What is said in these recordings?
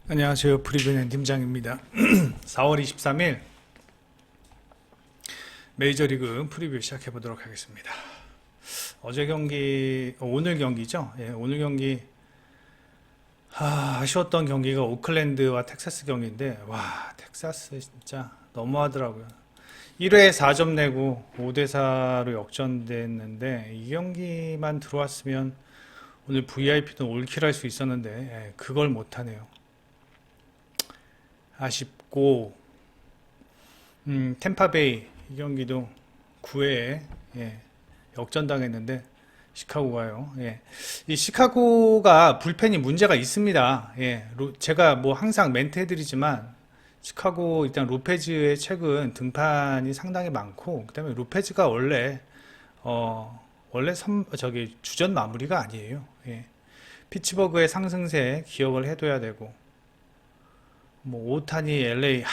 안녕하세요. 프리뷰는 팀장입니다. 4월 23일 메이저리그 프리뷰 시작해 보도록 하겠습니다. 어제 경기, 오늘 경기죠. 예, 오늘 경기 아쉬웠던 경기가 오클랜드와 텍사스 경기인데 와, 텍사스 진짜 너무하더라고요. 1회에 4점 내고 5대4로 역전됐는데 이 경기만 들어왔으면 오늘 VIP도 올킬 할 수 있었는데 그걸 못하네요. 아쉽고 템파베이 이 경기도 9회에 역전당했는데 시카고가요. 이 시카고가 불펜이 문제가 있습니다. 제가 뭐 항상 멘트 해드리지만 시카고 일단 로페즈의 최근 등판이 상당히 많고 그다음에 로페즈가 원래 저기 주전 마무리가 아니에요. 피츠버그의 상승세에 기억을 해둬야 되고 뭐 오타니 LA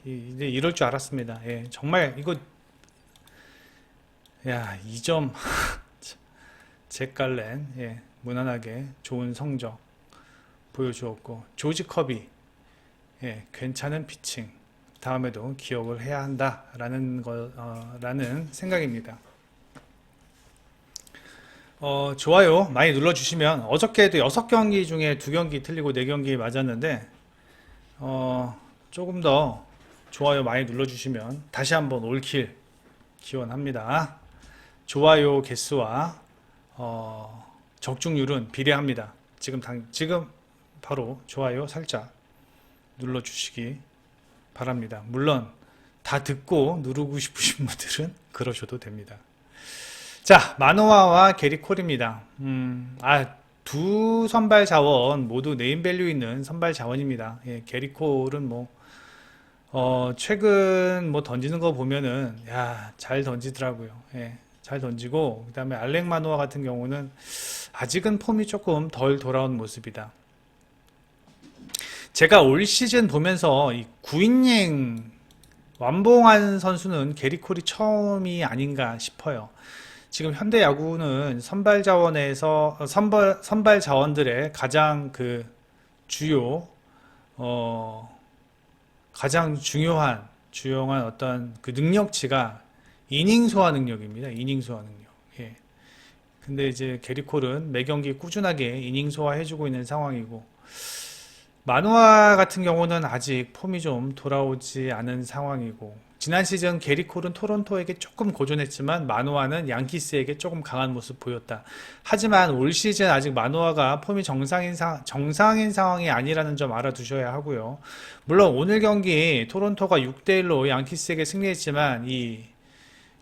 이제 이럴 줄 알았습니다. 정말 이거 야 2점 잭갈렌 무난하게 좋은 성적 보여주었고 조지 커비 괜찮은 피칭 다음에도 기억을 해야 한다라는 라는 생각입니다. 좋아요 많이 눌러주시면 어저께도 6경기 중에 2경기 틀리고 4경기 맞았는데 조금 더 좋아요 많이 눌러주시면 다시 한번 올킬 기원합니다. 좋아요 개수와 적중률은 비례합니다. 지금 바로 좋아요 살짝 눌러주시기 바랍니다. 물론 다 듣고 누르고 싶으신 분들은 그러셔도 됩니다. 자, 마노아와 게리콜입니다. 두 선발 자원 모두 네임밸류 있는 선발 자원입니다. 게리콜은 최근 던지는 거 보면은, 잘 던지더라고요. 잘 던지고, 그 다음에 알렉 마노아 같은 경우는 아직은 폼이 조금 덜 돌아온 모습이다. 제가 올 시즌 보면서 이 구인행 완봉한 선수는 게리콜이 처음이 아닌가 싶어요. 지금 현대 야구는 선발 자원에서 선발 자원들의 가장 가장 중요한 어떤 그 능력치가 이닝 소화 능력입니다. 이닝 소화 능력. 근데 이제 게리콜은 매 경기 꾸준하게 이닝 소화해주고 있는 상황이고 마누아 같은 경우는 아직 폼이 좀 돌아오지 않은 상황이고 지난 시즌 게리콜은 토론토에게 조금 고전했지만 마누아는 양키스에게 조금 강한 모습 보였다. 하지만 올 시즌 아직 마누아가 폼이 정상인 상황이 아니라는 점 알아두셔야 하고요. 물론 오늘 경기 토론토가 6대1로 양키스에게 승리했지만 이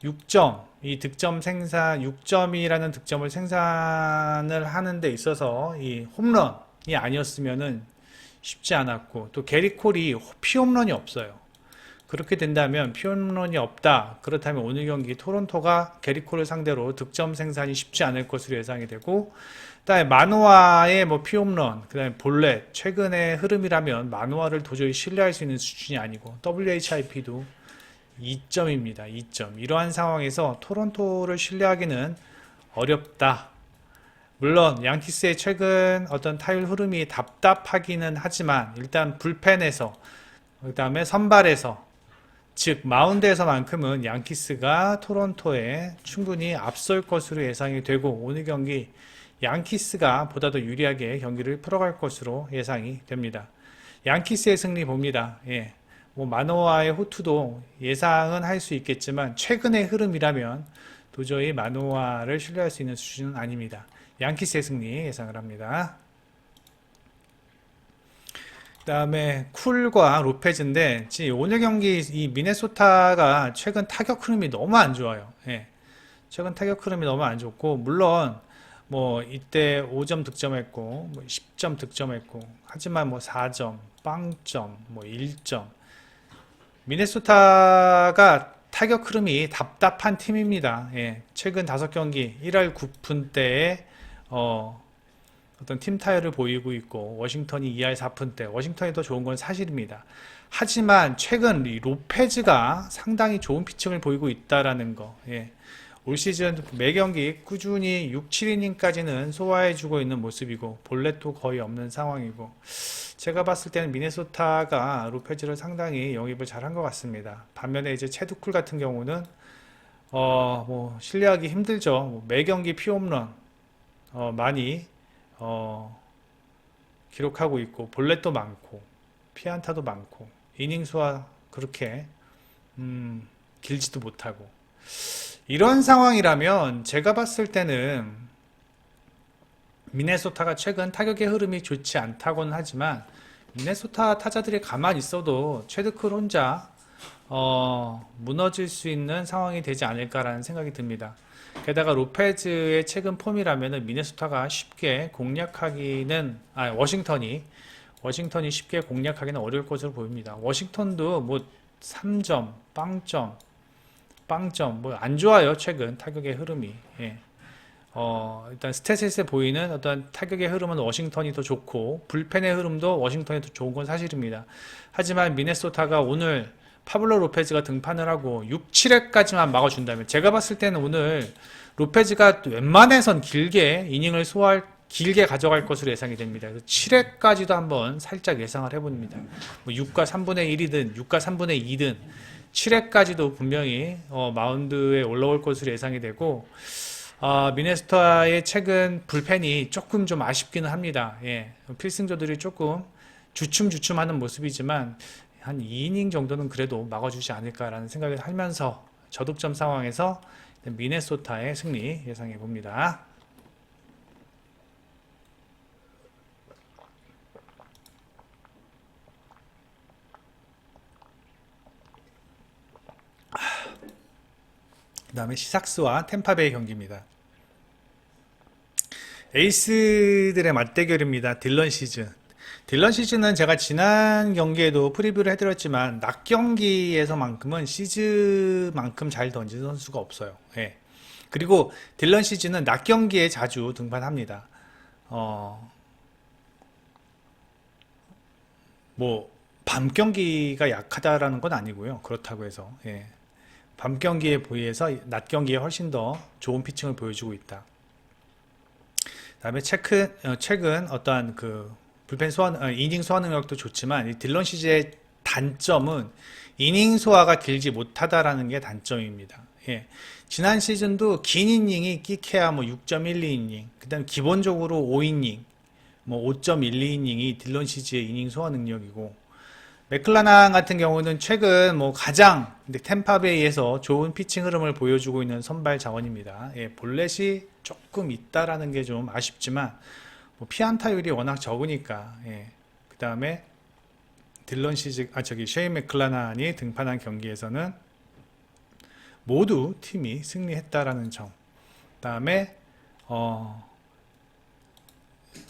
6점, 이 득점 생산, 6점이라는 득점을 생산을 하는 데 있어서 이 홈런이 아니었으면은 쉽지 않았고 또 게리콜이 피홈런이 없어요. 그렇게 된다면 피홈런이 없다. 그렇다면 오늘 경기 토론토가 게리콜을 상대로 득점 생산이 쉽지 않을 것으로 예상이 되고 그다음에 마노아의 피홈런, 그다음에 볼넷 최근의 흐름이라면 마노아를 도저히 신뢰할 수 있는 수준이 아니고 WHIP도 2점입니다. 2점. 이러한 상황에서 토론토를 신뢰하기는 어렵다. 물론 양키스의 최근 어떤 타율 흐름이 답답하기는 하지만 일단 불펜에서 그 다음에 선발에서 즉 마운드에서만큼은 양키스가 토론토에 충분히 앞설 것으로 예상이 되고 오늘 경기 양키스가 보다 더 유리하게 경기를 풀어갈 것으로 예상이 됩니다. 양키스의 승리 봅니다. 마노아의 호투도 예상은 할 수 있겠지만 최근의 흐름이라면 도저히 마노아를 신뢰할 수 있는 수준은 아닙니다. 양키스의 승리 예상을 합니다. 그 다음에 쿨과 로페즈인데 오늘 경기 이 미네소타가 최근 타격 흐름이 너무 안 좋아요. 최근 타격 흐름이 너무 안 좋고 물론 이때 5점 득점했고 10점 득점했고 하지만 4점, 빵점, 1점 미네소타가 타격 흐름이 답답한 팀입니다. 최근 5경기 1할 9푼대에 어떤 팀 타율을 보이고 있고 워싱턴이 2할 4푼대 워싱턴이 더 좋은 건 사실입니다. 하지만 최근 이 로페즈가 상당히 좋은 피칭을 보이고 있다라는 거 올 시즌 매 경기 꾸준히 6, 7이닝까지는 소화해주고 있는 모습이고 볼넷도 거의 없는 상황이고 제가 봤을 때는 미네소타가 로페즈를 상당히 영입을 잘한 것 같습니다. 반면에 이제 체두쿨 같은 경우는 뭐 신뢰하기 힘들죠. 매 경기 피홈런 많이 기록하고 있고 볼넷도 많고 피안타도 많고 이닝 수가 그렇게 길지도 못하고 이런 상황이라면 제가 봤을 때는 미네소타가 최근 타격의 흐름이 좋지 않다고는 하지만 미네소타 타자들이 가만히 있어도 최드클 혼자 무너질 수 있는 상황이 되지 않을까라는 생각이 듭니다. 게다가 로페즈의 최근 폼이라면 미네소타가 쉽게 공략하기는 워싱턴이 쉽게 공략하기는 어려울 것으로 보입니다. 워싱턴도 뭐 3점, 빵점 뭐 안 좋아요. 최근 타격의 흐름이. 예. 일단 스탯에 보이는 어떤 타격의 흐름은 워싱턴이 더 좋고 불펜의 흐름도 워싱턴이 더 좋은 건 사실입니다. 하지만 미네소타가 오늘 파블로 로페즈가 등판을 하고 6, 7회까지만 막아준다면 제가 봤을 때는 오늘 로페즈가 웬만해선 길게 이닝을 길게 가져갈 것으로 예상이 됩니다. 그래서 7회까지도 한번 살짝 예상을 해봅니다. 뭐 6과 3분의 1이든 6과 3분의 2든 7회까지도 분명히 마운드에 올라올 것으로 예상이 되고 미네소타의 최근 불펜이 조금 좀 아쉽기는 합니다. 예, 필승조들이 조금 주춤주춤하는 모습이지만 한 2이닝 정도는 그래도 막아주지 않을까라는 생각을 하면서 저득점 상황에서 미네소타의 승리 예상해 봅니다. 그 다음에 시삭스와 템파베이 경기입니다. 에이스들의 맞대결입니다. 딜런 시즌은 제가 지난 경기에도 프리뷰를 해드렸지만 낮 경기에서만큼은 시즈만큼 잘 던지는 선수가 없어요. 예. 그리고 딜런 시즌은 낮 경기에 자주 등판합니다. 뭐 밤 경기가 약하다라는 건 아니고요. 그렇다고 해서 예. 밤 경기에 비해서 낮 경기에 훨씬 더 좋은 피칭을 보여주고 있다. 그다음에 최근 어떠한 그 불펜 이닝 소화 능력도 좋지만 이 딜런 시즈의 단점은 이닝 소화가 길지 못하다라는 게 단점입니다. 예. 지난 시즌도 긴 이닝이 끼케야 뭐 6.12이닝, 그다음 기본적으로 5이닝, 뭐 5.12이닝이 딜런 시즈의 이닝 소화 능력이고 맥클라난 같은 경우는 최근 뭐 가장 템파베이에서 좋은 피칭 흐름을 보여주고 있는 선발 자원입니다. 예, 볼넷이 조금 있다라는 게 좀 아쉽지만 뭐 피안타율이 워낙 적으니까 예. 그 다음에 셰인 맥클라난이 등판한 경기에서는 모두 팀이 승리했다라는 점. 그 다음에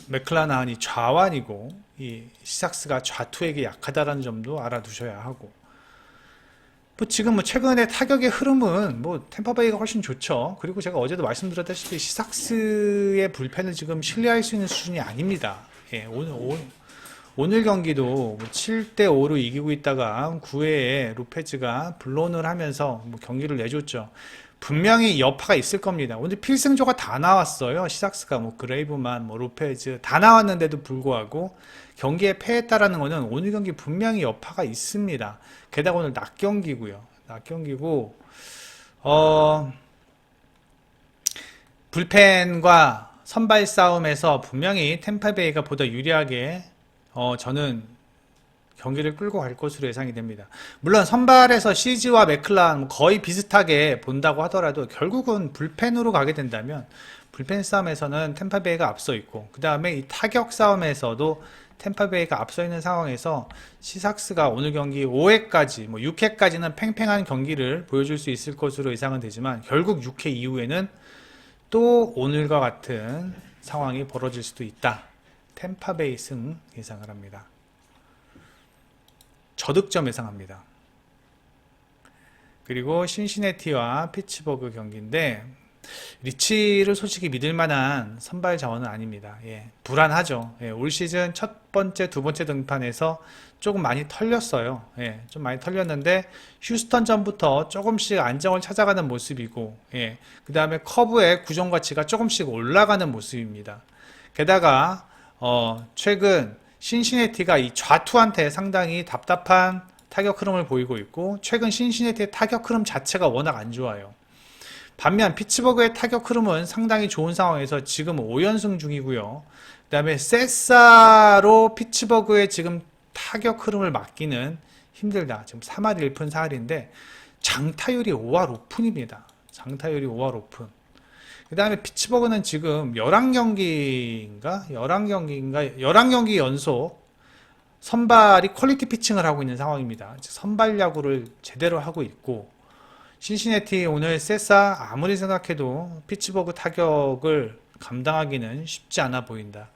맥클라난이 좌완이고 이 시삭스가 좌투에게 약하다라는 점도 알아두셔야 하고 뭐 지금 뭐 최근에 타격의 흐름은 뭐 템파베이가 훨씬 좋죠. 그리고 제가 어제도 말씀드렸다시피 시삭스의 불펜을 지금 신뢰할 수 있는 수준이 아닙니다. 예, 오늘 경기도 7대5로 이기고 있다가 9회에 로페즈가 블론을 하면서 뭐 경기를 내줬죠. 분명히 여파가 있을 겁니다. 오늘 필승조가 다 나왔어요. 시삭스가 뭐 그레이브만, 뭐 로페즈 다 나왔는데도 불구하고 경기에 패했다라는 거는 오늘 경기 분명히 여파가 있습니다. 게다가 오늘 낮 경기고요. 낮 경기고 불펜과 선발 싸움에서 분명히 템파베이가 보다 유리하게 저는 경기를 끌고 갈 것으로 예상이 됩니다. 물론 선발에서 시즈와 맥클란 거의 비슷하게 본다고 하더라도 결국은 불펜으로 가게 된다면 불펜 싸움에서는 템파베이가 앞서 있고 그 다음에 이 타격 싸움에서도 템파베이가 앞서 있는 상황에서 시삭스가 오늘 경기 5회까지 뭐 6회까지는 팽팽한 경기를 보여줄 수 있을 것으로 예상은 되지만 결국 6회 이후에는 또 오늘과 같은 상황이 벌어질 수도 있다. 템파베이 승 예상을 합니다. 저득점 예상합니다. 그리고 신시내티와 피츠버그 경기인데 리치를 솔직히 믿을 만한 선발 자원은 아닙니다. 예, 불안하죠. 예, 올 시즌 첫 번째, 두 번째 등판에서 조금 많이 털렸어요. 예, 좀 많이 털렸는데 휴스턴 전부터 조금씩 안정을 찾아가는 모습이고, 예, 그 다음에 커브의 구종 가치가 조금씩 올라가는 모습입니다. 게다가 최근 신시내티가 이 좌투한테 상당히 답답한 타격 흐름을 보이고 있고, 최근 신시내티의 타격 흐름 자체가 워낙 안 좋아요. 반면 피츠버그의 타격 흐름은 상당히 좋은 상황에서 지금 5연승 중이고요. 그 다음에 세사로 피츠버그의 지금 타격 흐름을 막기는 힘들다. 지금 3할 1푼 4할인데 장타율이 5할 오픈입니다. 장타율이 5할 오픈. 그 다음에 피츠버그는 지금 11경기 연속 선발이 퀄리티 피칭을 하고 있는 상황입니다. 선발 야구를 제대로 하고 있고, 신시내티 오늘 세사 아무리 생각해도 피츠버그 타격을 감당하기는 쉽지 않아 보인다.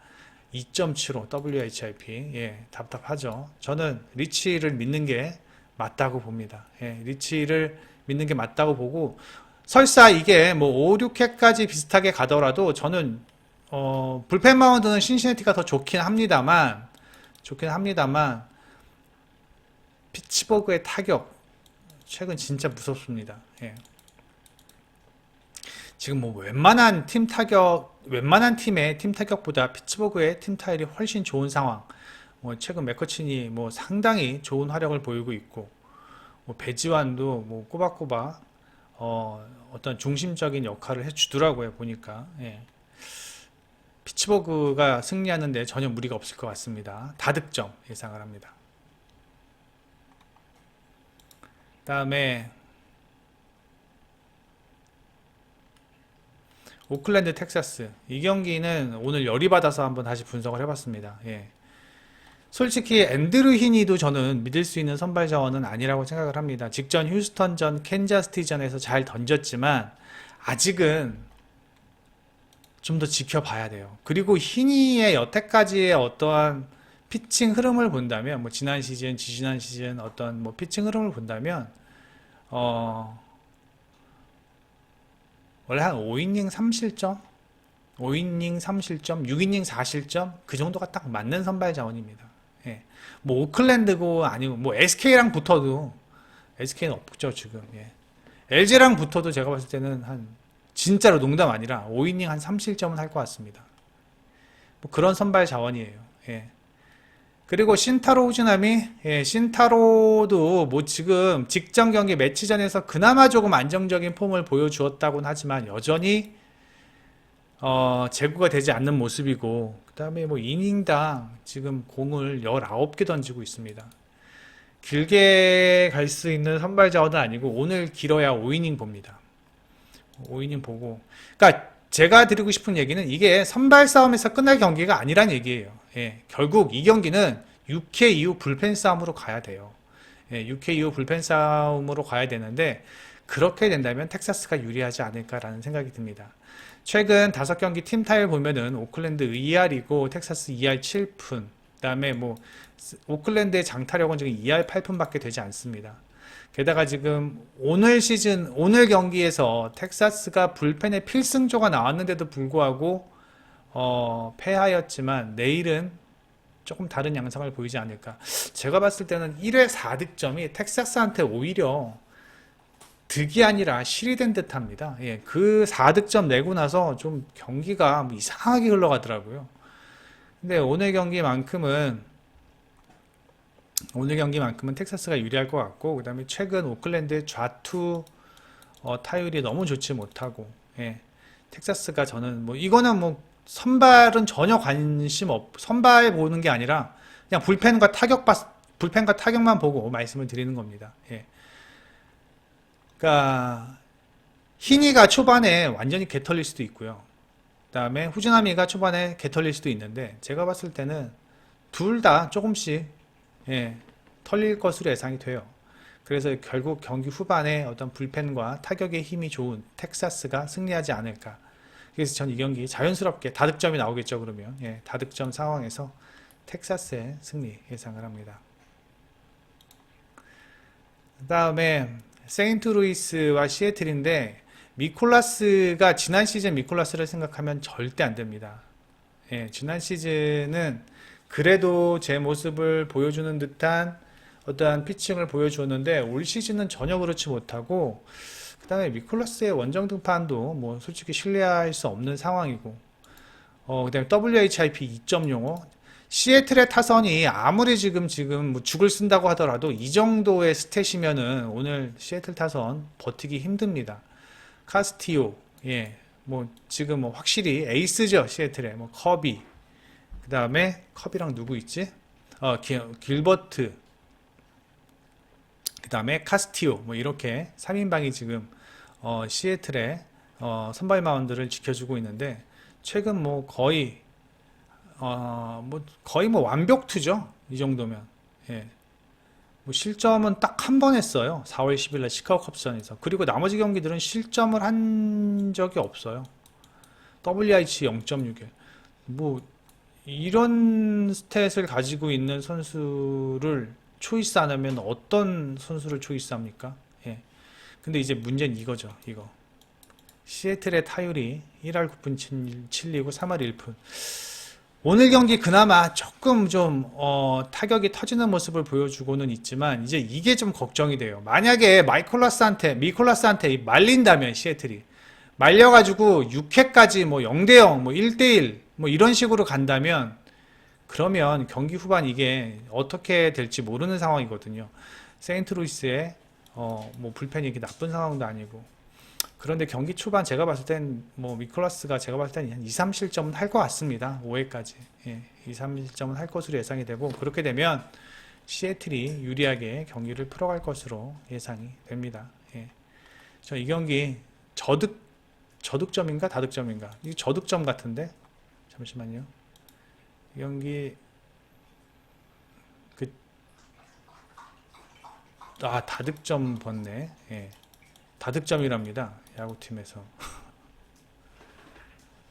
2.75 WHIP. 예, 답답하죠. 저는 리치를 믿는 게 맞다고 봅니다. 예, 리치를 믿는 게 맞다고 보고, 설사 이게 뭐 5, 6회까지 비슷하게 가더라도 저는 불펜 마운드는 신시내티가 더 좋긴 합니다만 피츠버그의 타격 최근 진짜 무섭습니다. 예. 지금 뭐 웬만한 팀의 팀 타격보다 피츠버그의 팀 타율이 훨씬 좋은 상황. 뭐 최근 맥커친이 뭐 상당히 좋은 활약을 보이고 있고, 뭐 배지완도 뭐 꼬박꼬박 어떤 중심적인 역할을 해주더라고요, 보니까. 예. 피츠버그가 승리하는데 전혀 무리가 없을 것 같습니다. 다득점 예상을 합니다. 다음에 오클랜드 텍사스, 이 경기는 오늘 열이 받아서 한번 다시 분석을 해봤습니다. 예. 솔직히 앤드류 히니도 저는 믿을 수 있는 선발 자원은 아니라고 생각을 합니다. 직전 휴스턴전, 캔자스티전에서 잘 던졌지만 아직은 좀 더 지켜봐야 돼요. 그리고 히니의 여태까지의 어떠한 피칭 흐름을 본다면, 뭐 지난 시즌, 지지난 시즌 어떤 뭐 피칭 흐름을 본다면 원래 한 5이닝 3실점, 5이닝 3실점, 6이닝 4실점 그 정도가 딱 맞는 선발 자원입니다. 예. 뭐 오클랜드고 아니고 뭐 SK랑 붙어도 SK는 없죠 지금. 예. LG랑 붙어도 제가 봤을 때는 한 진짜로 농담 아니라 5이닝 한 3실점은 할 것 같습니다. 뭐 그런 선발 자원이에요. 예. 그리고 신타로 후즈나미, 예, 신타로도 뭐 지금 직전 경기 매치전에서 그나마 조금 안정적인 폼을 보여주었다고는 하지만 여전히 제구가 되지 않는 모습이고, 그 다음에 뭐 이닝당 지금 공을 19개 던지고 있습니다. 길게 갈 수 있는 선발 자원은 아니고 오늘 길어야 5이닝 봅니다. 5이닝 보고, 그러니까 제가 드리고 싶은 얘기는 이게 선발 싸움에서 끝날 경기가 아니란 얘기예요. 예, 결국 이 경기는 6회 이후 불펜 싸움으로 가야 돼요. 예, 6회 이후 불펜 싸움으로 가야 되는데 그렇게 된다면 텍사스가 유리하지 않을까라는 생각이 듭니다. 최근 5경기 팀 타율 보면은 오클랜드 2할이고 텍사스 2할 7푼, 그다음에 뭐 오클랜드의 장타력은 지금 2할 8푼밖에 되지 않습니다. 게다가 지금 오늘 경기에서 텍사스가 불펜에 필승조가 나왔는데도 불구하고 패하였지만 내일은 조금 다른 양상을 보이지 않을까. 제가 봤을 때는 1회 4득점이 텍사스한테 오히려 득이 아니라 실이 된 듯합니다. 예, 그 4득점 내고 나서 좀 경기가 이상하게 흘러가더라고요. 근데 오늘 경기만큼은 텍사스가 유리할 것 같고, 그 다음에 최근 오클랜드의 좌투 타율이 너무 좋지 못하고, 예, 텍사스가 저는 뭐 이거는 뭐 선발은 전혀 선발 보는 게 아니라 그냥 불펜과 타격만 보고 말씀을 드리는 겁니다. 예. 그러니까 히니가 초반에 완전히 개털릴 수도 있고요. 그 다음에 후즈나미가 초반에 개털릴 수도 있는데 제가 봤을 때는 둘 다 조금씩, 예, 털릴 것으로 예상이 돼요. 그래서 결국 경기 후반에 어떤 불펜과 타격의 힘이 좋은 텍사스가 승리하지 않을까. 그래서 전 이 경기 자연스럽게 다득점이 나오겠죠. 그러면, 예, 다득점 상황에서 텍사스의 승리 예상을 합니다. 그 다음에 세인트루이스와 시애틀인데 미콜라스가 지난 시즌 미콜라스를 생각하면 절대 안 됩니다. 예, 지난 시즌은 그래도 제 모습을 보여주는 듯한 어떠한 피칭을 보여주었는데 올 시즌은 전혀 그렇지 못하고 그 다음에 미콜라스의 원정 등판도 뭐 솔직히 신뢰할 수 없는 상황이고 그 다음에 WHIP 2.05 시애틀의 타선이 아무리 지금 뭐 죽을 쓴다고 하더라도 이 정도의 스탯이면은 오늘 시애틀 타선 버티기 힘듭니다. 카스티오, 예, 뭐 지금 뭐 확실히 에이스죠 시애틀에 뭐 커비, 그 다음에 커비랑 누구 있지? 길버트, 그 다음에 카스티오, 뭐 이렇게 3인방이 지금 시애틀의 선발 마운드를 지켜주고 있는데 최근 뭐 거의 뭐 완벽투죠 이 정도면. 예. 뭐 실점은 딱 한 번 했어요. 4월 10일 날 시카고 컵스전에서. 그리고 나머지 경기들은 실점을 한 적이 없어요. WIC 0.61. 뭐 이런 스탯을 가지고 있는 선수를 초이스 안 하면 어떤 선수를 초이스합니까? 예. 근데 이제 문제는 이거죠. 이거. 시애틀의 타율이 1할 9푼 7리고 3할 1푼. 오늘 경기 그나마 조금 좀 타격이 터지는 모습을 보여주고는 있지만 이제 이게 좀 걱정이 돼요. 만약에 미콜라스한테 말린다면 시애틀이 말려가지고 6회까지 뭐 0대0 뭐 1대1 뭐 이런 식으로 간다면 그러면 경기 후반 이게 어떻게 될지 모르는 상황이거든요. 세인트루이스의 뭐 불펜이 이렇게 나쁜 상황도 아니고. 그런데 경기 초반 제가 봤을 땐 뭐 미콜라스가 제가 봤을 땐 한 2, 3실점은 할 것 같습니다. 5회까지. 예, 2, 3실점은 할 것으로 예상이 되고 그렇게 되면 시애틀이 유리하게 경기를 풀어갈 것으로 예상이 됩니다. 예. 저 이 경기 저득점인가 다득점인가? 이 저득점 같은데? 잠시만요. 이 경기 다득점 봤네. 예. 다득점이랍니다. 야구팀에서.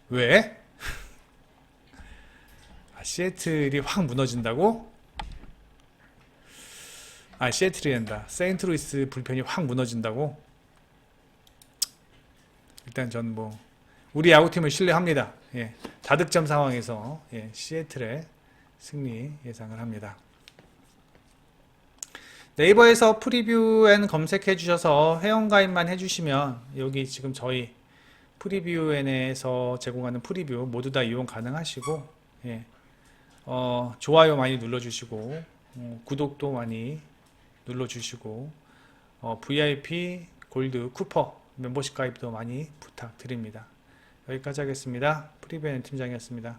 왜? 시애틀이 확 무너진다고? 시애틀이 된다. 세인트루이스 불펜이 확 무너진다고? 일단 전 뭐 우리 야구팀을 신뢰합니다. 예. 다득점 상황에서 시애틀의 승리 예상을 합니다. 네이버에서 프리뷰엔 검색해 주셔서 회원가입만 해주시면 여기 지금 저희 프리뷰엔에서 제공하는 프리뷰 모두 다 이용 가능하시고 좋아요 많이 눌러주시고 구독도 많이 눌러주시고 VIP, 골드, 쿠퍼 멤버십 가입도 많이 부탁드립니다. 여기까지 하겠습니다. 프리뷰엔 팀장이었습니다.